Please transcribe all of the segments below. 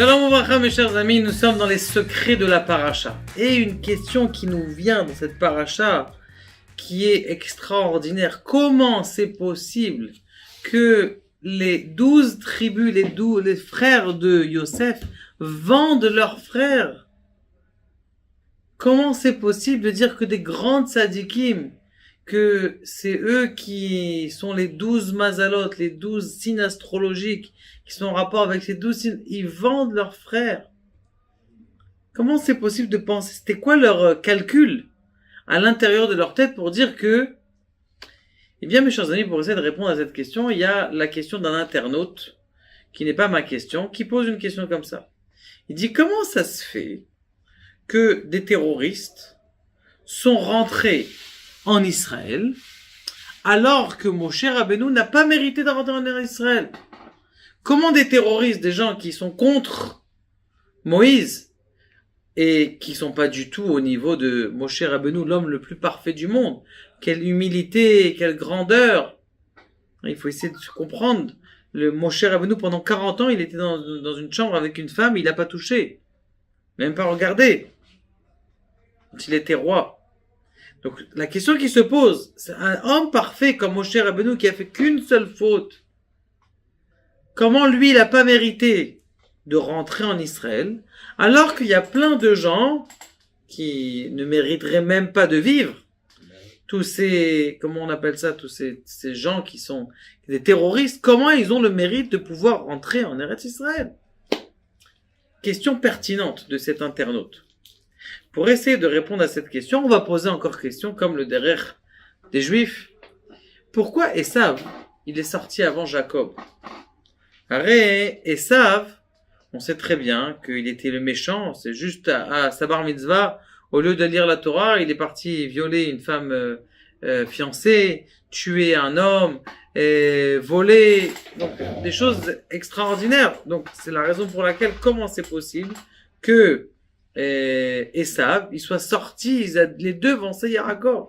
Shalom Ouvracha mes chers amis, nous sommes dans les secrets de la paracha. Et une question qui nous vient dans cette paracha, qui est extraordinaire. Comment c'est possible que les 12 tribus, les frères de Yosef, vendent leurs frères? Comment c'est possible de dire que des grandes tzadikim, que c'est eux qui sont les 12 mazalot, les 12 signes astrologiques, qui sont en rapport avec ces 12 signes, ils vendent leurs frères? Comment c'est possible de penser? C'était quoi leur calcul à l'intérieur de leur tête pour dire que... Eh bien, mes chers amis, pour essayer de répondre à cette question, il y a la question d'un internaute, qui n'est pas ma question, qui pose une question comme ça. Il dit, comment ça se fait que des terroristes sont rentrés en Israël, alors que Moshe Rabbeinu n'a pas mérité de rentrer en Israël? Comment des terroristes, des gens qui sont contre Moïse, et qui sont pas du tout au niveau de Moshe Rabbeinu, l'homme le plus parfait du monde, quelle humilité, quelle grandeur! Il faut essayer de se comprendre. Le Moshe Rabbeinu, pendant 40 ans, il était dans une chambre avec une femme, il n'a pas touché, même pas regardé, quand il était roi. Donc, la question qui se pose, c'est un homme parfait comme Moshe Rabbeinu qui a fait qu'une seule faute. Comment lui, il n'a pas mérité de rentrer en Israël, alors qu'il y a plein de gens qui ne mériteraient même pas de vivre. Tous ces, comment on appelle ça, tous ces gens qui sont des terroristes, comment ils ont le mérite de pouvoir rentrer en Eretz Israël? Question pertinente de cet internaute. Pour essayer de répondre à cette question, on va poser encore question comme le derrière des Juifs. Pourquoi Esav, il est sorti avant Jacob? Arrête, Esav, on sait très bien qu'il était le méchant, c'est juste à sa bar mitzvah, au lieu de lire la Torah, il est parti violer une femme fiancée, tuer un homme, voler, donc des choses extraordinaires. Donc c'est la raison pour laquelle, comment c'est possible que Esav, il soit sorti, les deux vont à Yaakov.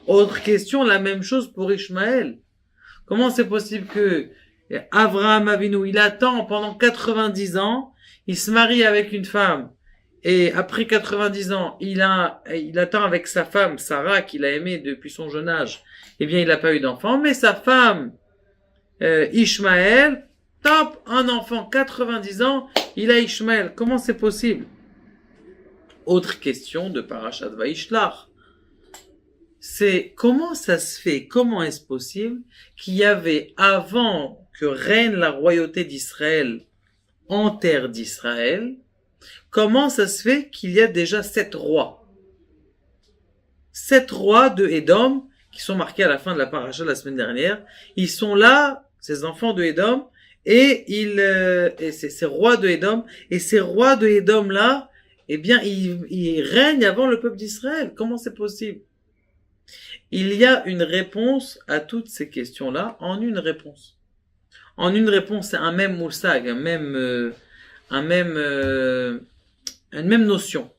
Autre question, la même chose pour Ishmaël. Comment c'est possible que Avraham Avinu, il attend pendant 90 ans, il se marie avec une femme, et après 90 ans, il attend avec sa femme, Sarah, qu'il a aimée depuis son jeune âge, eh bien, il n'a pas eu d'enfant, mais sa femme, Ishmaël, top, un enfant, 90 ans, il a Ishmaël. Comment c'est possible? Autre question de Parashat Vaishlach. C'est comment ça se fait, comment est-ce possible qu'il y avait, avant que règne la royauté d'Israël en terre d'Israël, comment ça se fait qu'il y a déjà 7 rois? 7 rois de Édom, qui sont marqués à la fin de la paracha la semaine dernière, ils sont là, ces enfants de Édom, et ces rois de Édom, et ces rois de Édom là, eh bien, ils règnent avant le peuple d'Israël. Comment c'est possible? Il y a une réponse à toutes ces questions-là en une réponse. En une réponse, c'est un même moussag, une même notion.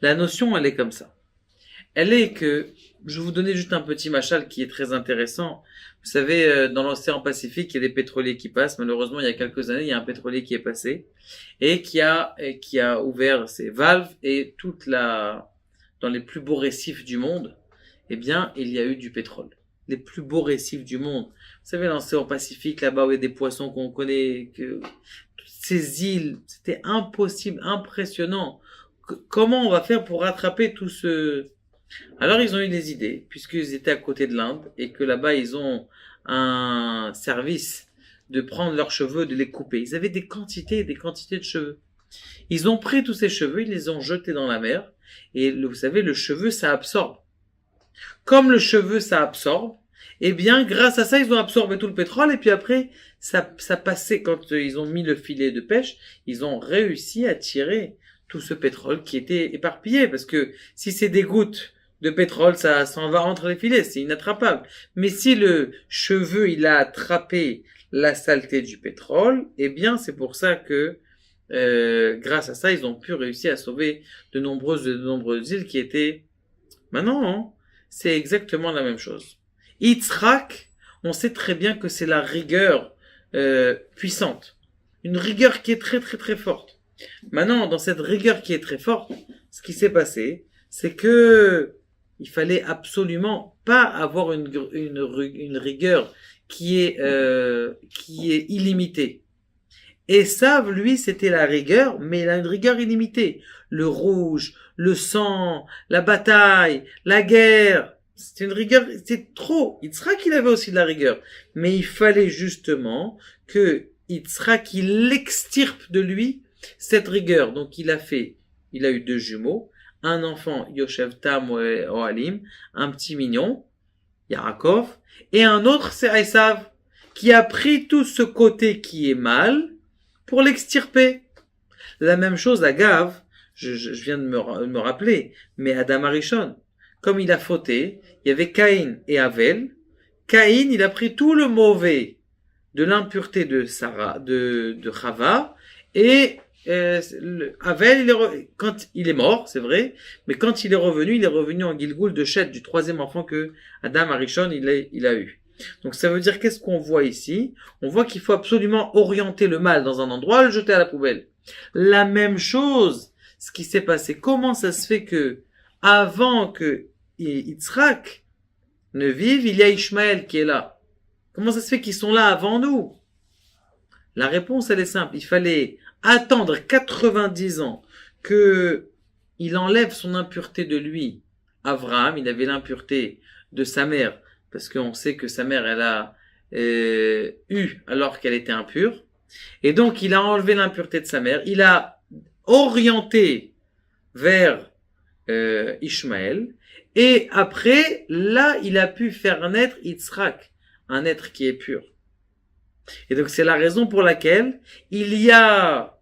La notion, elle est comme ça. Elle est que, je vais vous donner juste un petit machal qui est très intéressant. Vous savez, dans l'océan Pacifique, il y a des pétroliers qui passent. Malheureusement, il y a quelques années, il y a un pétrolier qui est passé et qui a ouvert ses valves et dans les plus beaux récifs du monde, eh bien, il y a eu du pétrole. Les plus beaux récifs du monde. Vous savez, l'océan Pacifique, là-bas, où il y a des poissons qu'on connaît, toutes ces îles, c'était impossible, impressionnant. Comment on va faire pour rattraper tout ce... Alors, ils ont eu des idées, puisqu'ils étaient à côté de l'Inde, et que là-bas, ils ont un service de prendre leurs cheveux, de les couper. Ils avaient des quantités et des quantités de cheveux. Ils ont pris tous ces cheveux, ils les ont jetés dans la mer, et vous savez, le cheveu, ça absorbe. Comme le cheveu, ça absorbe, eh bien, grâce à ça, ils ont absorbé tout le pétrole, et puis après, ça passait, quand ils ont mis le filet de pêche, ils ont réussi à tirer tout ce pétrole qui était éparpillé, parce que si c'est des gouttes de pétrole, ça s'en va entre les filets, c'est inattrapable. Mais si le cheveu, il a attrapé la saleté du pétrole, eh bien, c'est pour ça que, grâce à ça, ils ont pu réussir à sauver de nombreuses îles qui étaient... Maintenant, c'est exactement la même chose. Yitzhak, on sait très bien que c'est la rigueur puissante. une rigueur qui est très très très forte. Maintenant, dans cette rigueur qui est très forte, ce qui s'est passé, c'est que il fallait absolument pas avoir une rigueur qui est illimitée. Esav, lui, c'était la rigueur, mais il a une rigueur illimitée. Le rouge, le sang, la bataille, la guerre. C'est une rigueur, c'est trop. Yitzhak, il avait aussi de la rigueur. Mais il fallait justement que Yitzhak, il extirpe de lui cette rigueur. Donc il a eu 2 jumeaux, un enfant, Yoshev Tam Ohalim, un petit mignon, Yaakov, et un autre, c'est Esav, qui a pris tout ce côté qui est mal pour l'extirper. La même chose à Gav, je viens de me rappeler, mais Adam Arishon, comme il a fauté, il y avait Caïn et Avel. Caïn, il a pris tout le mauvais de l'impureté de Sarah, de Chava, et Avel, quand il est mort, c'est vrai, mais quand il est revenu en Gilgoul de Chet, du 3e enfant que Adam Arishon il a eu. Donc ça veut dire, qu'est-ce qu'on voit ici? On voit qu'il faut absolument orienter le mal dans un endroit, le jeter à la poubelle. La même chose, ce qui s'est passé, comment ça se fait que avant que Yitzhak ne vive, il y a Ishmaël qui est là? Comment ça se fait qu'ils sont là avant nous? La réponse, elle est simple. Il fallait attendre 90 ans que il enlève son impureté de lui. Abraham, il avait l'impureté de sa mère, parce qu'on sait que sa mère, elle a eu alors qu'elle était impure. Et donc, il a enlevé l'impureté de sa mère. Il a orienté vers Ishmaël. Et après, là, il a pu faire naître Yitzhak, un être qui est pur. Et donc, c'est la raison pour laquelle il y a,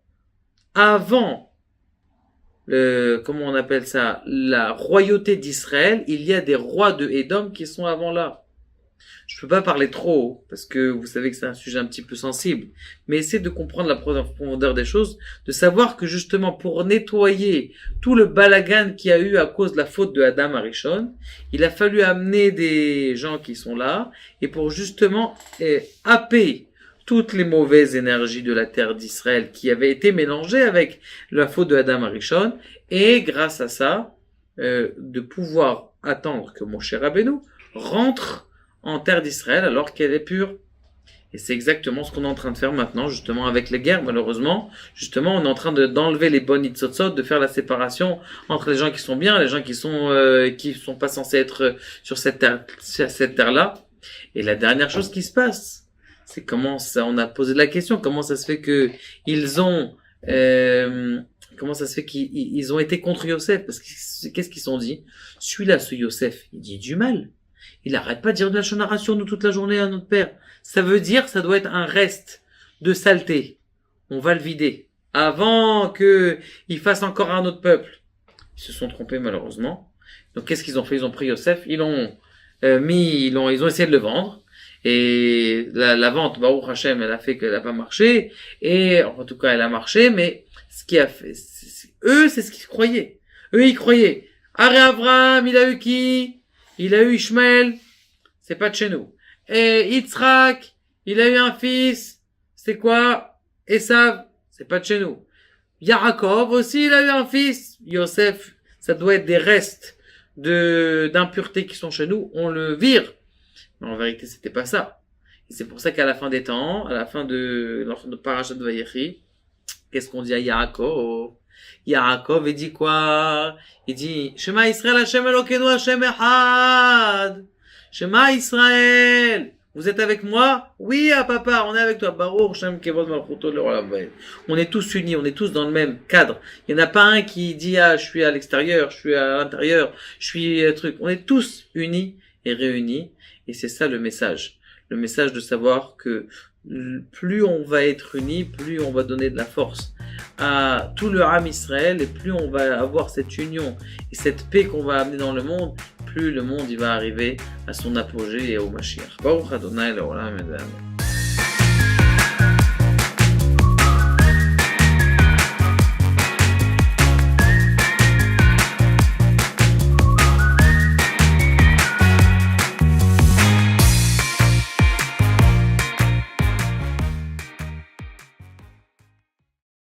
avant comment on appelle ça, la royauté d'Israël, il y a des rois de Édom qui sont avant là. Je peux pas parler trop, parce que vous savez que c'est un sujet un petit peu sensible, mais essayez de comprendre la profondeur des choses, de savoir que justement pour nettoyer tout le balagan qu'il y a eu à cause de la faute de Adam Arishon, il a fallu amener des gens qui sont là, et pour justement happer toutes les mauvaises énergies de la terre d'Israël qui avaient été mélangées avec la faute de Adam Arishon, et grâce à ça, de pouvoir attendre que Moshe Rabbeinu rentre en terre d'Israël alors qu'elle est pure. Et c'est exactement ce qu'on est en train de faire maintenant, justement, avec les guerres, malheureusement. Justement, on est en train d'enlever les bonnes hitzotzot, de faire la séparation entre les gens qui sont bien et les gens qui sont pas censés être sur cette terre-là. Et la dernière chose qui se passe, c'est comment ça, on a posé la question, comment ça se fait que comment ça se fait qu'ils ont été contre Yosef? Parce que qu'est-ce qu'ils se sont dit? Celui-là, ce Yosef, il dit du mal. Il arrête pas de dire de la shonara sur nous toute la journée à notre père. Ça veut dire, ça doit être un reste de saleté. On va le vider. Avant qu'il fasse encore un autre peuple. Ils se sont trompés, malheureusement. Donc, qu'est-ce qu'ils ont fait? Ils ont pris Yosef, ils ont essayé de le vendre. Et la vente, Baruch Hashem, elle a fait qu'elle a pas marché. Et, en tout cas, elle a marché, mais ce qui a fait, eux, c'est ce qu'ils croyaient. Eux, ils croyaient. Aré Abraham, il a eu qui? Il a eu Ishmaël, c'est pas de chez nous. Et Yitzhak, il a eu un fils, c'est quoi? Esav, c'est pas de chez nous. Yaakov aussi, il a eu un fils. Yosef, ça doit être des restes d'impureté qui sont chez nous, on le vire. Mais en vérité, c'était pas ça. Et c'est pour ça qu'à la fin des temps, à la fin de Parashat Vayechi, qu'est-ce qu'on dit à Yaakov? Yaakov, il dit quoi? Il dit, Shema Israël, Hashem Elokeinu, Hashem Echad. Shema Israël. Vous êtes avec moi? Oui, papa, on est avec toi. Baruch Shem Kevod Malchuto Le'olam Vaed. On est tous unis, on est tous dans le même cadre. Il n'y en a pas un qui dit, je suis à l'extérieur, je suis à l'intérieur, je suis truc. On est tous unis et réunis. Et c'est ça le message. Le message de savoir que plus on va être unis, plus on va donner de la force à tout le Ham Israël, et plus on va avoir cette union et cette paix qu'on va amener dans le monde, plus le monde il va arriver à son apogée et au Mashiach. Baruch Adonai Le'olam Ed Amen.